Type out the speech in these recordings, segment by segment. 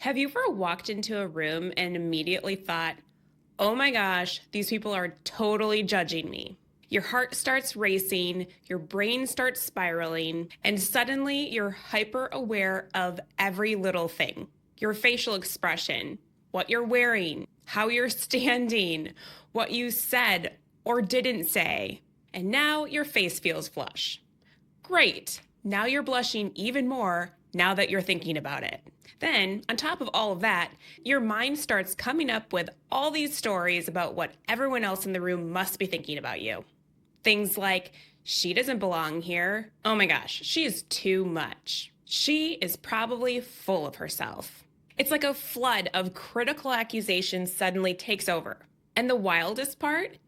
Have you ever walked into a room and immediately thought, oh my gosh, these people are totally judging me? Your heart starts racing, your brain starts spiraling, and suddenly you're hyper aware of every little thing. Your facial expression, what you're wearing, how you're standing, what you said or didn't say. And now your face feels flush. Great. Now you're blushing even more now that you're thinking about it. Then, on top of all of that, your mind starts coming up with all these stories about what everyone else in the room must be thinking about you. Things like, she doesn't belong here. Oh my gosh, she is too much. She is probably full of herself. It's like a flood of critical accusations suddenly takes over. And the wildest part?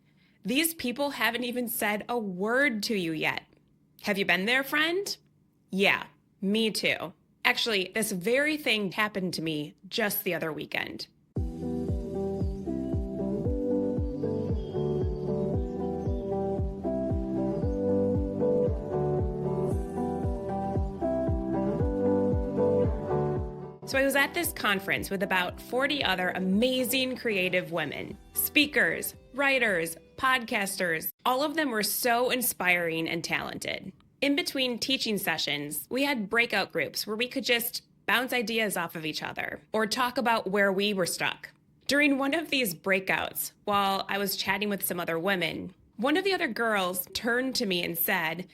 These people haven't even said a word to you yet. Have you been there, friend? Yeah, me too. Actually, this very thing happened to me just the other weekend. So I was at this conference with about 40 other amazing creative women, speakers, writers, podcasters. All of them were so inspiring and talented. In between teaching sessions, we had breakout groups where we could just bounce ideas off of each other or talk about where we were stuck. During one of these breakouts, while I was chatting with some other women, one of the other girls turned to me and said,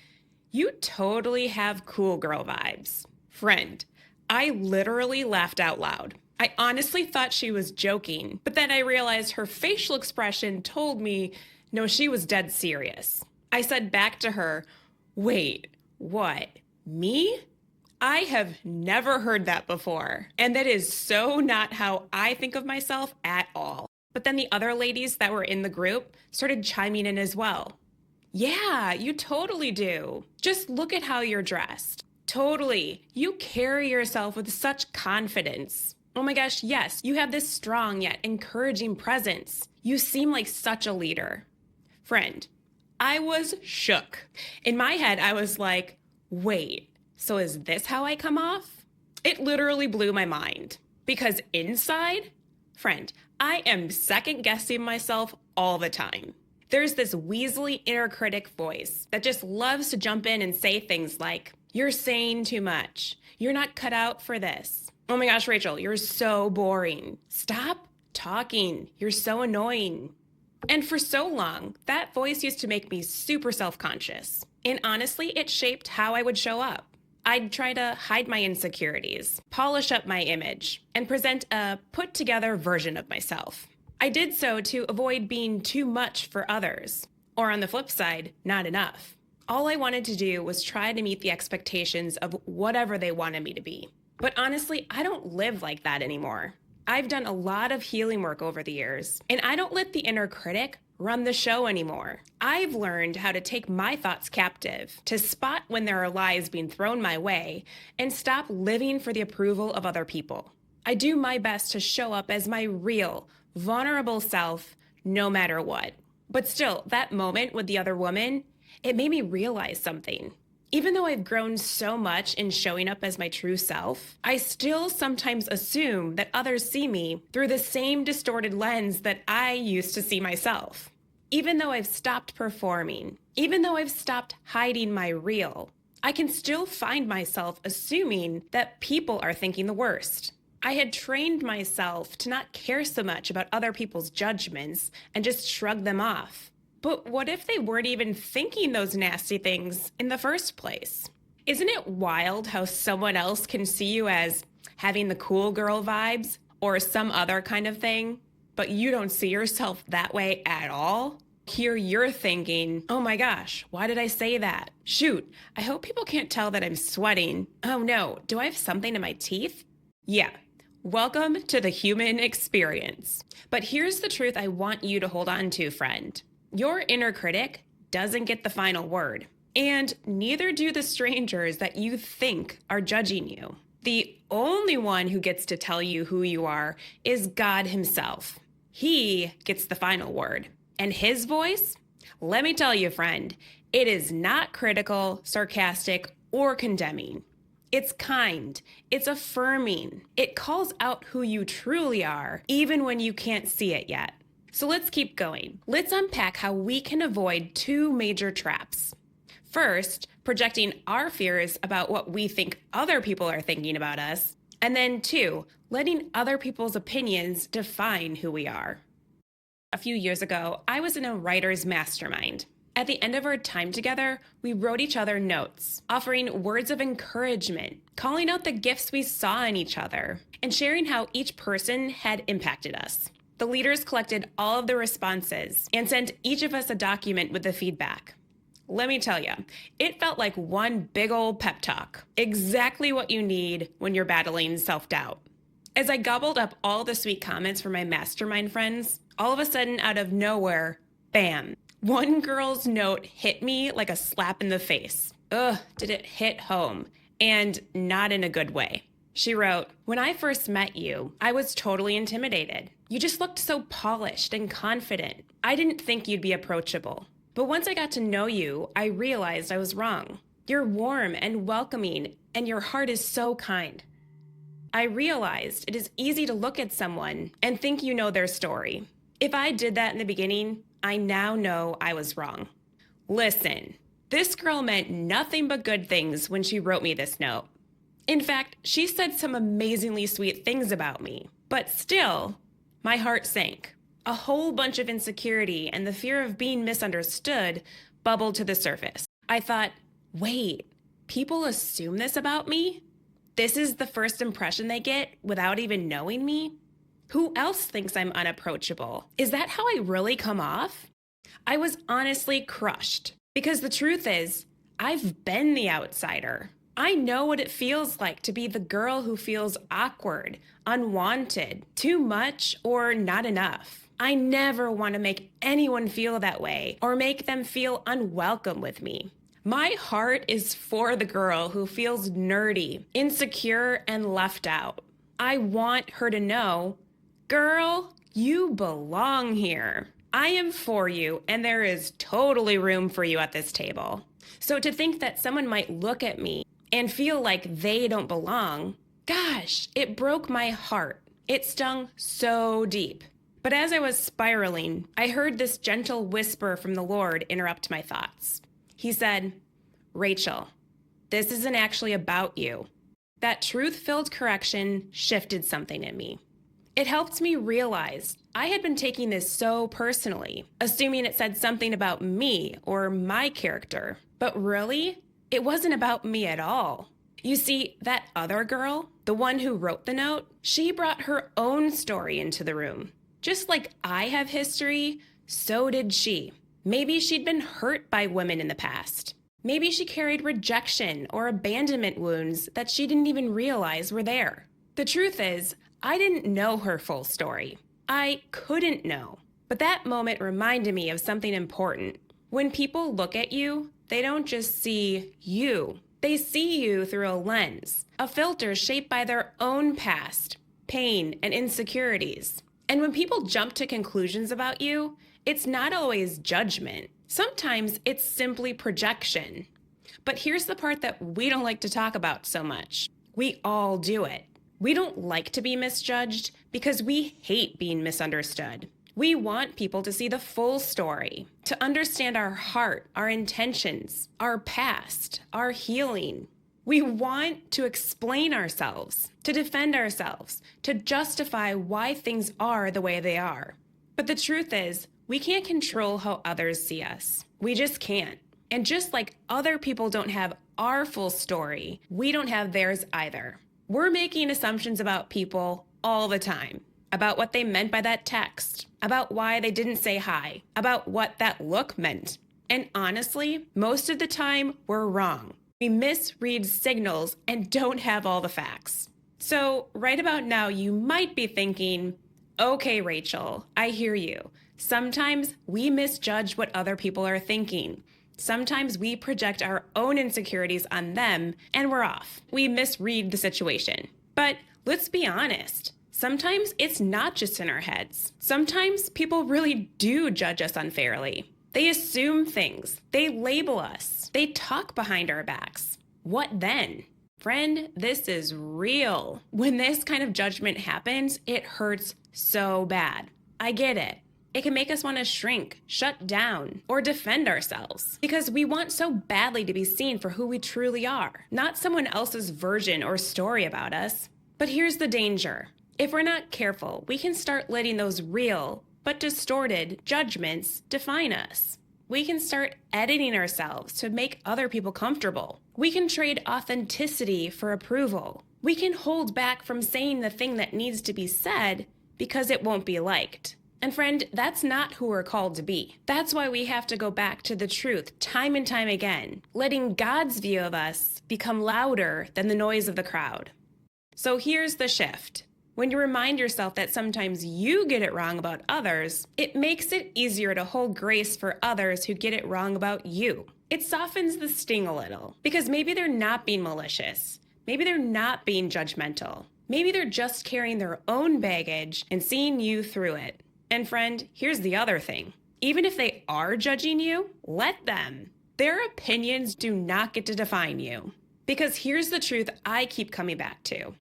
"You totally have cool girl vibes." Friend, I literally laughed out loud. I honestly thought she was joking, but then I realized her facial expression told me, no, she was dead serious. I said back to her, "Wait, what? Me? I have never heard that before. And that is so not how I think of myself at all." But then the other ladies that were in the group started chiming in as well. "Yeah, you totally do. Just look at how you're dressed. Totally. You carry yourself with such confidence. Oh my gosh, yes, you have this strong yet encouraging presence. You seem like such a leader." Friend, I was shook. In my head, I was like, wait, so is this how I come off? It literally blew my mind. Because inside, friend, I am second guessing myself all the time. There's this weaselly inner critic voice that just loves to jump in and say things like, "You're saying too much. You're not cut out for this. Oh my gosh, Rachel, you're so boring. Stop talking. You're so annoying." And for so long, that voice used to make me super self-conscious. And honestly, it shaped how I would show up. I'd try to hide my insecurities, polish up my image, and present a put-together version of myself. I did so to avoid being too much for others, or on the flip side, not enough. All I wanted to do was try to meet the expectations of whatever they wanted me to be. But honestly, I don't live like that anymore. I've done a lot of healing work over the years, and I don't let the inner critic run the show anymore. I've learned how to take my thoughts captive, to spot when there are lies being thrown my way, and stop living for the approval of other people. I do my best to show up as my real, vulnerable self, no matter what. But still, that moment with the other woman, it made me realize something. Even though I've grown so much in showing up as my true self, I still sometimes assume that others see me through the same distorted lens that I used to see myself. Even though I've stopped performing, even though I've stopped hiding my real, I can still find myself assuming that people are thinking the worst. I had trained myself to not care so much about other people's judgments and just shrug them off. But what if they weren't even thinking those nasty things in the first place? Isn't it wild how someone else can see you as having the cool girl vibes or some other kind of thing, but you don't see yourself that way at all? Here you're thinking, oh my gosh, why did I say that? Shoot, I hope people can't tell that I'm sweating. Oh no, do I have something in my teeth? Yeah. Welcome to the human experience. But here's the truth I want you to hold on to, friend. Your inner critic doesn't get the final word, and neither do the strangers that you think are judging you. The only one who gets to tell you who you are is God himself. He gets the final word. And his voice? Let me tell you, friend, it is not critical, sarcastic, or condemning. It's kind. It's affirming. It calls out who you truly are, even when you can't see it yet. So let's keep going. Let's unpack how we can avoid two major traps. First, projecting our fears about what we think other people are thinking about us. And then two, letting other people's opinions define who we are. A few years ago, I was in a writer's mastermind. At the end of our time together, we wrote each other notes, offering words of encouragement, calling out the gifts we saw in each other, and sharing how each person had impacted us. The leaders collected all of the responses and sent each of us a document with the feedback. Let me tell you, it felt like one big old pep talk, exactly what you need when you're battling self-doubt. As I gobbled up all the sweet comments from my mastermind friends, all of a sudden, out of nowhere, bam, one girl's note hit me like a slap in the face. Ugh, did it hit home, and not in a good way. She wrote, "When I first met you, I was totally intimidated. You just looked so polished and confident. I didn't think you'd be approachable. But once I got to know you, I realized I was wrong. You're warm and welcoming, and your heart is so kind. I realized it is easy to look at someone and think you know their story. If I did that in the beginning, I now know I was wrong." Listen, this girl meant nothing but good things when she wrote me this note. In fact, she said some amazingly sweet things about me. But still, my heart sank. A whole bunch of insecurity and the fear of being misunderstood bubbled to the surface. I thought, wait, people assume this about me? This is the first impression they get without even knowing me? Who else thinks I'm unapproachable? Is that how I really come off? I was honestly crushed because the truth is, I've been the outsider. I know what it feels like to be the girl who feels awkward, unwanted, too much, or not enough. I never want to make anyone feel that way or make them feel unwelcome with me. My heart is for the girl who feels nerdy, insecure, and left out. I want her to know, girl, you belong here. I am for you, and there is totally room for you at this table. So to think that someone might look at me and feel like they don't belong, gosh, it broke my heart. It stung so deep. But as I was spiraling, I heard this gentle whisper from the Lord interrupt my thoughts. He said, "Rachel, this isn't actually about you." That truth-filled correction shifted something in me. It helped me realize I had been taking this so personally, assuming it said something about me or my character. But really, it wasn't about me at all. You see, that other girl, the one who wrote the note, she brought her own story into the room. Just like I have history, so did she. Maybe she'd been hurt by women in the past. Maybe she carried rejection or abandonment wounds that she didn't even realize were there. The truth is, I didn't know her full story. I couldn't know. But that moment reminded me of something important. When people look at you, they don't just see you. They see you through a lens, a filter shaped by their own past, pain, and insecurities. And when people jump to conclusions about you, it's not always judgment. Sometimes it's simply projection. But here's the part that we don't like to talk about so much. We all do it. We don't like to be misjudged because we hate being misunderstood. We want people to see the full story, to understand our heart, our intentions, our past, our healing. We want to explain ourselves, to defend ourselves, to justify why things are the way they are. But the truth is, we can't control how others see us. We just can't. And just like other people don't have our full story, we don't have theirs either. We're making assumptions about people all the time, about what they meant by that text, about why they didn't say hi, about what that look meant. And honestly, most of the time, we're wrong. We misread signals and don't have all the facts. So right about now, you might be thinking, okay, Rachel, I hear you. Sometimes we misjudge what other people are thinking. Sometimes we project our own insecurities on them and we're off. We misread the situation. But let's be honest. Sometimes it's not just in our heads. Sometimes people really do judge us unfairly. They assume things. They label us. They talk behind our backs. What then? Friend, this is real. When this kind of judgment happens, it hurts so bad. I get it. It can make us want to shrink, shut down, or defend ourselves because we want so badly to be seen for who we truly are, not someone else's version or story about us. But here's the danger. If we're not careful, we can start letting those real but distorted judgments define us. We can start editing ourselves to make other people comfortable. We can trade authenticity for approval. We can hold back from saying the thing that needs to be said because it won't be liked. And friend, that's not who we're called to be. That's why we have to go back to the truth time and time again, letting God's view of us become louder than the noise of the crowd. So here's the shift. When you remind yourself that sometimes you get it wrong about others, it makes it easier to hold grace for others who get it wrong about you. It softens the sting a little, because maybe they're not being malicious. Maybe they're not being judgmental. Maybe they're just carrying their own baggage and seeing you through it. And friend, here's the other thing. Even if they are judging you, let them. Their opinions do not get to define you. Because here's the truth I keep coming back to.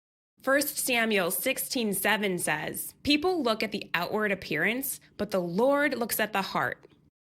1 Samuel 16:7 says, "People look at the outward appearance, but the Lord looks at the heart."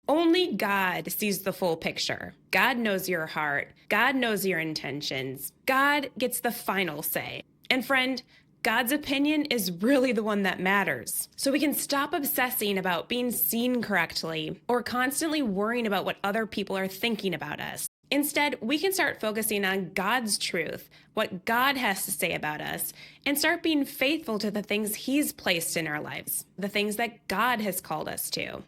Only God sees the full picture. God knows your heart. God knows your intentions. God gets the final say. And friend, God's opinion is really the one that matters. So we can stop obsessing about being seen correctly or constantly worrying about what other people are thinking about us. Instead, we can start focusing on God's truth, what God has to say about us, and start being faithful to the things He's placed in our lives, the things that God has called us to.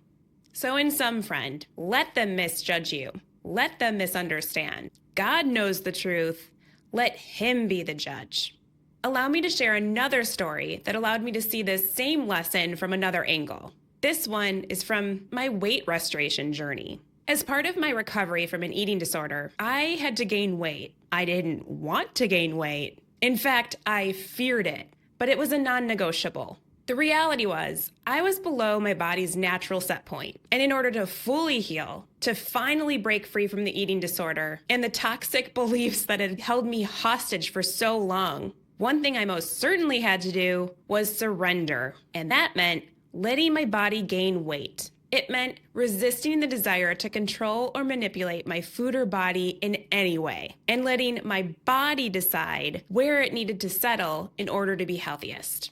So in sum, friend, let them misjudge you. Let them misunderstand. God knows the truth. Let Him be the judge. Allow me to share another story that allowed me to see this same lesson from another angle. This one is from my weight restoration journey. As part of my recovery from an eating disorder, I had to gain weight. I didn't want to gain weight. In fact, I feared it, but it was a non-negotiable. The reality was, I was below my body's natural set point. And in order to fully heal, to finally break free from the eating disorder and the toxic beliefs that had held me hostage for so long, one thing I most certainly had to do was surrender. And that meant letting my body gain weight. It meant resisting the desire to control or manipulate my food or body in any way, and letting my body decide where it needed to settle in order to be healthiest.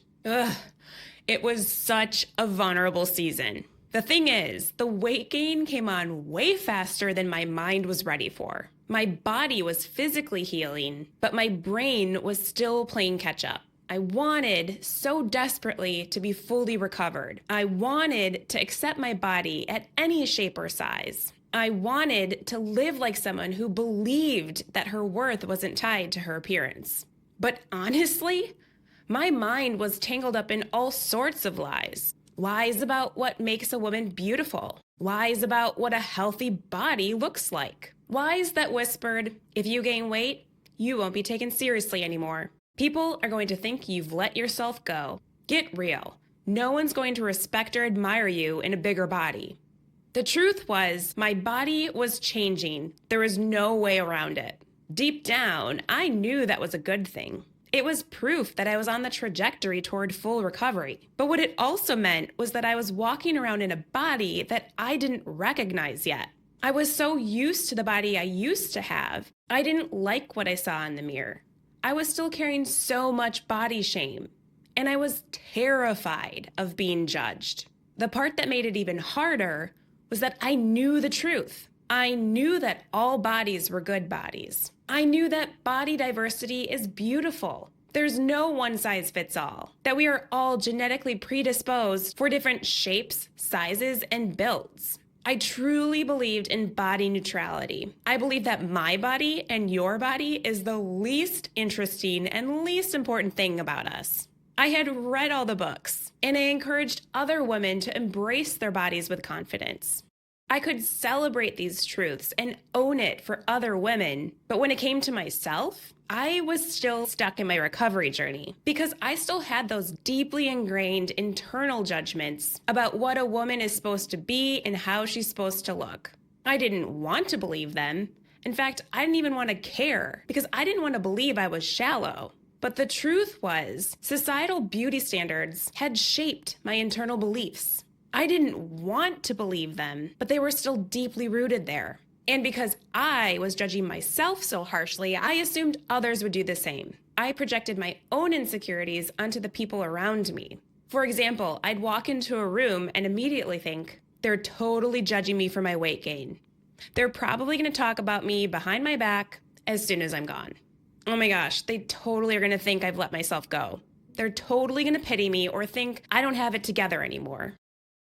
It was such a vulnerable season. The thing is, the weight gain came on way faster than my mind was ready for. My body was physically healing, but my brain was still playing catch up. I wanted so desperately to be fully recovered. I wanted to accept my body at any shape or size. I wanted to live like someone who believed that her worth wasn't tied to her appearance. But honestly, my mind was tangled up in all sorts of lies. Lies about what makes a woman beautiful. Lies about what a healthy body looks like. Lies that whispered, if you gain weight, you won't be taken seriously anymore. People are going to think you've let yourself go. Get real. No one's going to respect or admire you in a bigger body. The truth was, my body was changing. There was no way around it. Deep down, I knew that was a good thing. It was proof that I was on the trajectory toward full recovery. But what it also meant was that I was walking around in a body that I didn't recognize yet. I was so used to the body I used to have, I didn't like what I saw in the mirror. I was still carrying so much body shame, and I was terrified of being judged. The part that made it even harder was that I knew the truth. I knew that all bodies were good bodies. I knew that body diversity is beautiful. There's no one size fits all, that we are all genetically predisposed for different shapes, sizes, and builds. I truly believed in body neutrality. I believed that my body and your body is the least interesting and least important thing about us. I had read all the books, and I encouraged other women to embrace their bodies with confidence. I could celebrate these truths and own it for other women, but when it came to myself, I was still stuck in my recovery journey because I still had those deeply ingrained internal judgments about what a woman is supposed to be and how she's supposed to look. I didn't want to believe them, In fact, I didn't even want to care because I didn't want to believe I was shallow. But the truth was, societal beauty standards had shaped my internal beliefs. I didn't want to believe them, but they were still deeply rooted there. And because I was judging myself so harshly, I assumed others would do the same. I projected my own insecurities onto the people around me. For example, I'd walk into a room and immediately think, they're totally judging me for my weight gain. They're probably going to talk about me behind my back as soon as I'm gone. Oh my gosh, they totally are going to think I've let myself go. They're totally going to pity me or think I don't have it together anymore.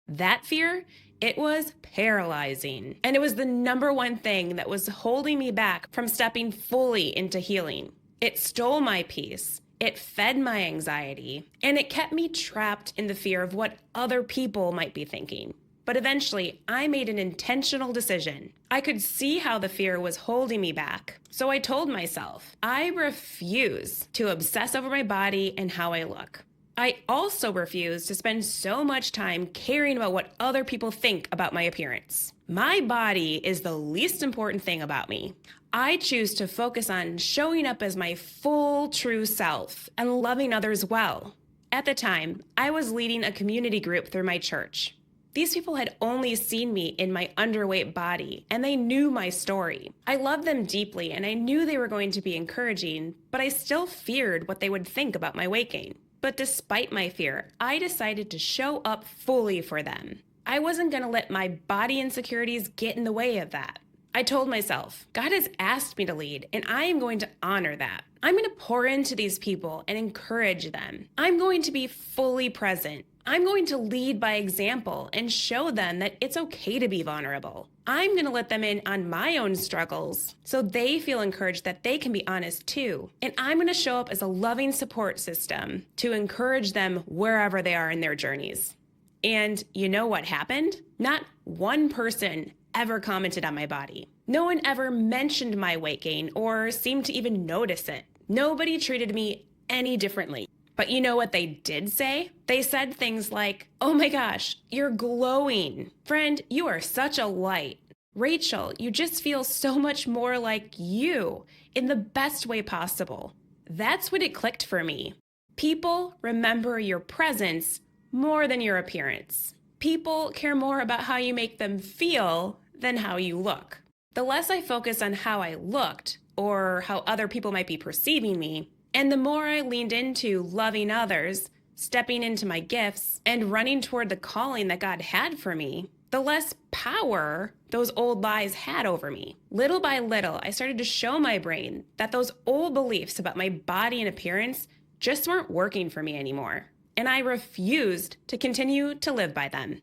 That fear, it was paralyzing. And it was the number one thing that was holding me back from stepping fully into healing. It stole my peace. It fed my anxiety. And it kept me trapped in the fear of what other people might be thinking. But eventually, I made an intentional decision. I could see how the fear was holding me back. So I told myself, I refuse to obsess over my body and how I look. I also refuse to spend so much time caring about what other people think about my appearance. My body is the least important thing about me. I choose to focus on showing up as my full, true self and loving others well. At the time, I was leading a community group through my church. These people had only seen me in my underweight body, and they knew my story. I loved them deeply, and I knew they were going to be encouraging, but I still feared what they would think about my weight gain. But despite my fear, I decided to show up fully for them. I wasn't going to let my body insecurities get in the way of that. I told myself, God has asked me to lead, and I am going to honor that. I'm going to pour into these people and encourage them. I'm going to be fully present. I'm going to lead by example and show them that it's okay to be vulnerable. I'm going to let them in on my own struggles so they feel encouraged that they can be honest too. And I'm going to show up as a loving support system to encourage them wherever they are in their journeys. And you know what happened? Not one person ever commented on my body. No one ever mentioned my weight gain or seemed to even notice it. Nobody treated me any differently. But you know what they did say? They said things like, oh my gosh, you're glowing. Friend, you are such a light. Rachel, you just feel so much more like you in the best way possible. That's when it clicked for me. People remember your presence more than your appearance. People care more about how you make them feel than how you look. The less I focused on how I looked or how other people might be perceiving me, and the more I leaned into loving others, stepping into my gifts, and running toward the calling that God had for me, the less power those old lies had over me. Little by little, I started to show my brain that those old beliefs about my body and appearance just weren't working for me anymore, and I refused to continue to live by them.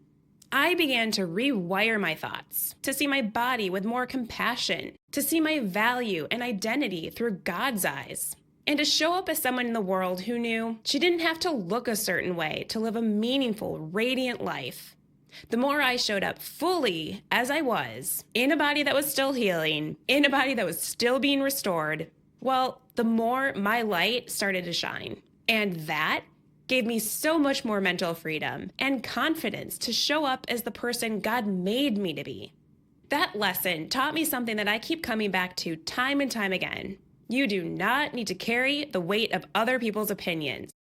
I began to rewire my thoughts, to see my body with more compassion, to see my value and identity through God's eyes, and to show up as someone in the world who knew she didn't have to look a certain way to live a meaningful, radiant life. The more I showed up fully as I was, in a body that was still healing, in a body that was still being restored, well, the more my light started to shine. And that gave me so much more mental freedom and confidence to show up as the person God made me to be. That lesson taught me something that I keep coming back to time and time again. You do not need to carry the weight of other people's opinions.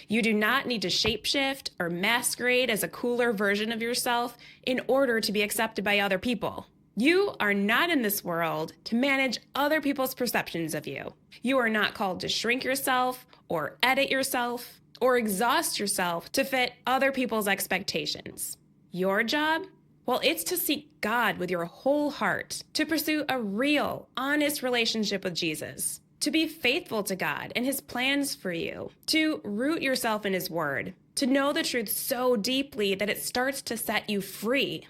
You do not need to shapeshift or masquerade as a cooler version of yourself in order to be accepted by other people. You are not in this world to manage other people's perceptions of you. You are not called to shrink yourself or edit yourself or exhaust yourself to fit other people's expectations. Your job? Well, it's to seek God with your whole heart, to pursue a real, honest relationship with Jesus, to be faithful to God and His plans for you, to root yourself in His Word, to know the truth so deeply that it starts to set you free.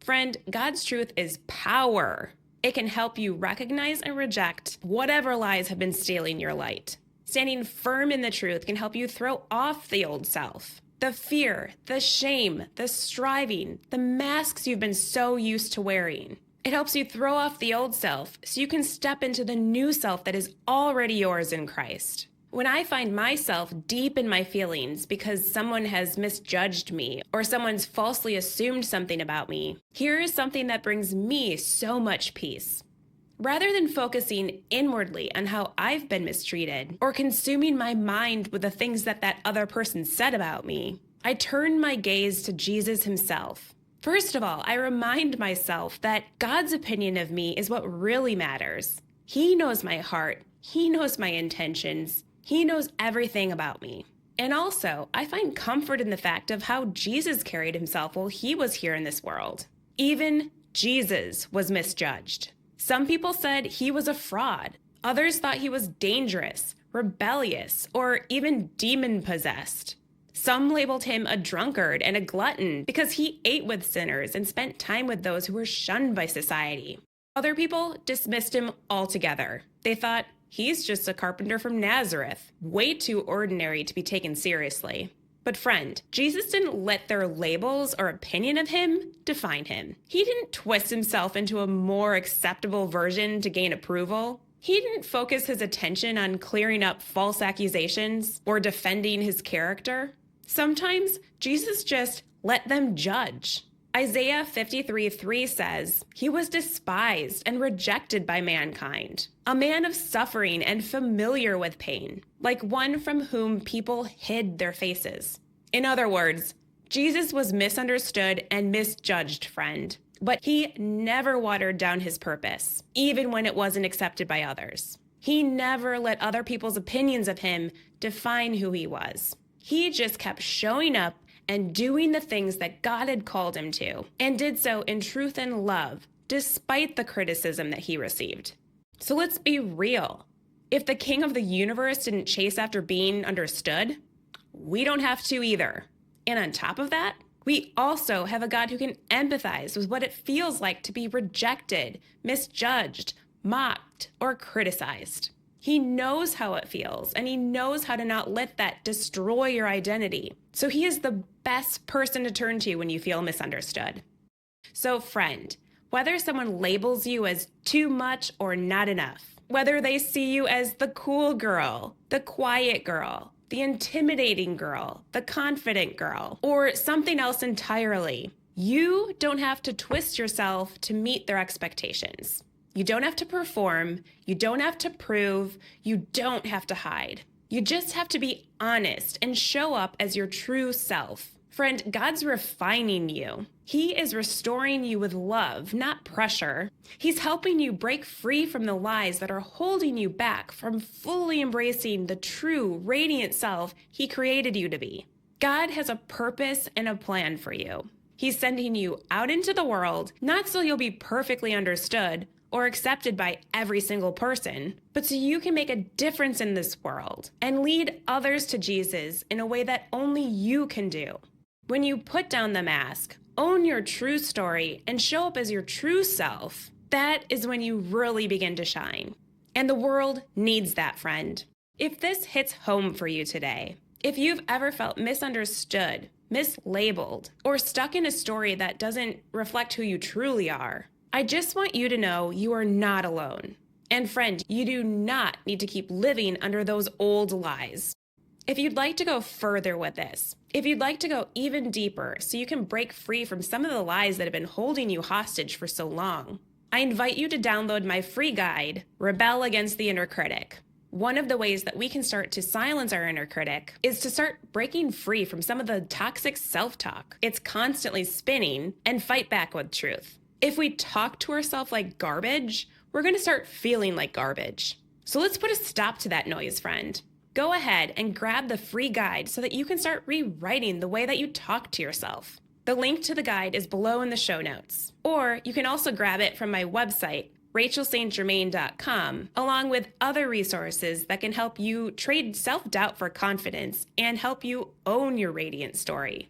Friend, God's truth is power. It can help you recognize and reject whatever lies have been stealing your light. Standing firm in the truth can help you throw off the old self. The fear, the shame, the striving, the masks you've been so used to wearing. It helps you throw off the old self so you can step into the new self that is already yours in Christ. When I find myself deep in my feelings because someone has misjudged me or someone's falsely assumed something about me, here is something that brings me so much peace. Rather than focusing inwardly on how I've been mistreated or consuming my mind with the things that other person said about me, I turn my gaze to Jesus himself. First of all, I remind myself that God's opinion of me is what really matters. He knows my heart. He knows my intentions. He knows everything about me. And also, I find comfort in the fact of how Jesus carried himself while he was here in this world. Even Jesus was misjudged. Some people said he was a fraud. Others thought he was dangerous, rebellious, or even demon-possessed. Some labeled him a drunkard and a glutton because he ate with sinners and spent time with those who were shunned by society. Other people dismissed him altogether. They thought, he's just a carpenter from Nazareth, way too ordinary to be taken seriously. But friend, Jesus didn't let their labels or opinion of him define him. He didn't twist himself into a more acceptable version to gain approval. He didn't focus his attention on clearing up false accusations or defending his character. Sometimes Jesus just let them judge. Isaiah 53:3 says, "He was despised and rejected by mankind, a man of suffering and familiar with pain, like one from whom people hid their faces." In other words, Jesus was misunderstood and misjudged, friend, but he never watered down his purpose, even when it wasn't accepted by others. He never let other people's opinions of him define who he was. He just kept showing up and doing the things that God had called him to, and did so in truth and love, despite the criticism that he received. So let's be real. If the King of the universe didn't chase after being understood, we don't have to either. And on top of that, we also have a God who can empathize with what it feels like to be rejected, misjudged, mocked, or criticized. He knows how it feels, and he knows how to not let that destroy your identity. So he is the best person to turn to when you feel misunderstood. So friend, whether someone labels you as too much or not enough, whether they see you as the cool girl, the quiet girl, the intimidating girl, the confident girl, or something else entirely, you don't have to twist yourself to meet their expectations. You don't have to perform, you don't have to prove, you don't have to hide. You just have to be honest and show up as your true self. Friend, God's refining you. He is restoring you with love, not pressure. He's helping you break free from the lies that are holding you back from fully embracing the true, radiant self he created you to be. God has a purpose and a plan for you. He's sending you out into the world, not so you'll be perfectly understood or accepted by every single person, but so you can make a difference in this world and lead others to Jesus in a way that only you can do. When you put down the mask, own your true story, and show up as your true self, that is when you really begin to shine. And the world needs that, friend. If this hits home for you today, if you've ever felt misunderstood, mislabeled, or stuck in a story that doesn't reflect who you truly are, I just want you to know you are not alone. And friend, you do not need to keep living under those old lies. If you'd like to go further with this, if you'd like to go even deeper so you can break free from some of the lies that have been holding you hostage for so long, I invite you to download my free guide, Rebel Against the Inner Critic. One of the ways that we can start to silence our inner critic is to start breaking free from some of the toxic self-talk. It's constantly spinning, and fight back with truth. If we talk to ourselves like garbage, we're going to start feeling like garbage. So let's put a stop to that noise, friend. Go ahead and grab the free guide so that you can start rewriting the way that you talk to yourself. The link to the guide is below in the show notes. Or you can also grab it from my website, rachelstgermain.com, along with other resources that can help you trade self-doubt for confidence and help you own your radiant story.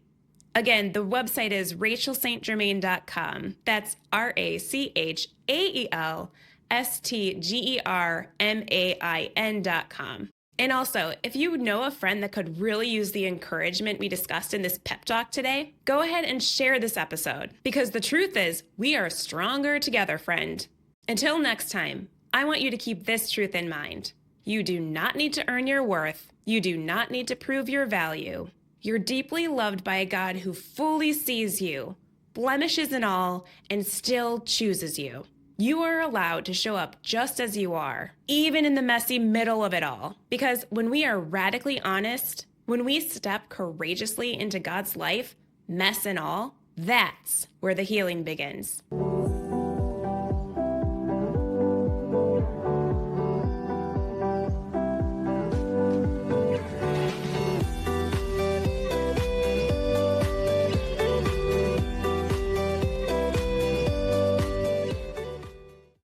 Again, the website is rachelstgermain.com. That's RACHAELSTGERMAIN.com. And also, if you know a friend that could really use the encouragement we discussed in this pep talk today, go ahead and share this episode. Because the truth is, we are stronger together, friend. Until next time, I want you to keep this truth in mind. You do not need to earn your worth. You do not need to prove your value. You're deeply loved by a God who fully sees you, blemishes and all, and still chooses you. You are allowed to show up just as you are, even in the messy middle of it all. Because when we are radically honest, when we step courageously into God's life, mess and all, that's where the healing begins.